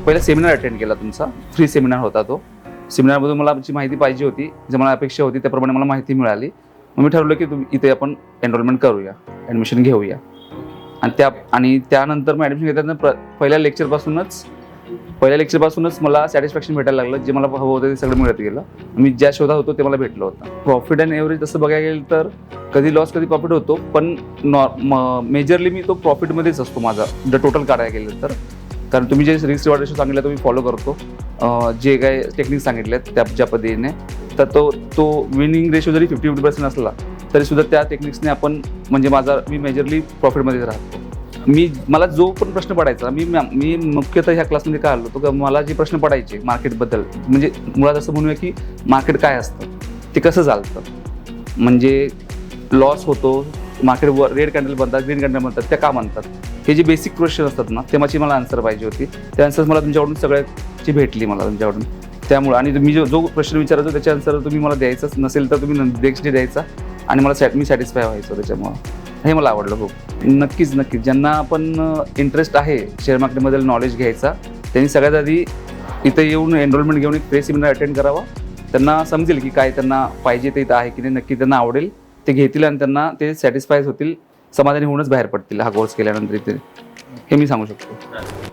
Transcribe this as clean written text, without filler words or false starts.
पहिला seminar attend केला तुमचा, फ्री सेमिनार होता तो. सेमिनारमधून मला जी माहिती पाहिजे होती, जी मला अपेक्षा होती त्याप्रमाणे मला माहिती मिळाली. मग मी ठरवलं की इथे आपण एनरोलमेंट करूया, ॲडमिशन घेऊया. आणि त्यानंतर मग ॲडमिशन घेताना पहिल्या लेक्चरपासूनच मला सॅटिस्फॅक्शन भेटायला लागलं. जे मला हवं होतं ते सगळं मिळत गेलं. मी ज्या शोधात होतो ते मला भेटलं होतं. प्रॉफिट अँड एव्हरेज तसं बघायला गेलं तर कधी लॉस कधी प्रॉफिट होतो, पण मेजरली मी तो प्रॉफिटमध्येच असतो माझा, जर टोटल काढायला गेलं तर. कारण तुम्ही जे रिस्क रिवॉर्ड रेशो सांगितलं तो मी फॉलो करतो. जे काही टेक्निक सांगितले आहेत त्या पद्धतीने, तर तो विनिंग रेशो जरी 50% असला तरी सुद्धा त्या टेक्निक्सने आपण म्हणजे मी मेजरली प्रॉफिटमध्येच राहतो. मला जो पण प्रश्न पडायचा, मी मुख्यतः ह्या क्लासमध्ये काय आलो होतो का मला जे प्रश्न पडायचे मार्केटबद्दल, म्हणजे मुळात असं म्हणूया की मार्केट काय असतं, ते कसं चालतं, म्हणजे लॉस होतो, मार्केटवर रेड कॅन्डल बनतात, ग्रीन कॅन्डल बनतात, त्या का म्हणतात, हे जे बेसिक क्वेश्चन असतात ना, ते मला आन्सर पाहिजे होती. त्या आन्सर मला तुमच्याकडून सगळ्याची भेटली मला तुमच्याकडून. त्यामुळे आणि तुम्ही जो प्रश्न विचारायचो त्याचे आन्सर तुम्ही मला द्यायचाच नसेल तर तुम्ही नेक्स्ट डे द्यायचा आणि मी सॅटिस्फाय व्हायचो त्याच्यामुळं. हे मला आवडलं खूप. नक्कीच ज्यांना पण इंटरेस्ट आहे शेअर मार्केटमधील नॉलेज घ्यायचा, त्यांनी सगळ्यात आधी इथं येऊन एनरोलमेंट घेऊन एक फ्री सेमिनार अटेंड करावा. त्यांना समजेल की काय त्यांना पाहिजे ते इथं आहे की नाही, नक्की त्यांना आवडेल, ते घेतील आणि त्यांना ते सॅटिस्फाय होतील, समाधानी होऊनच बाहेर पडतील हा कोर्स केल्यानंतर इथे. हे मी सांगू शकतो.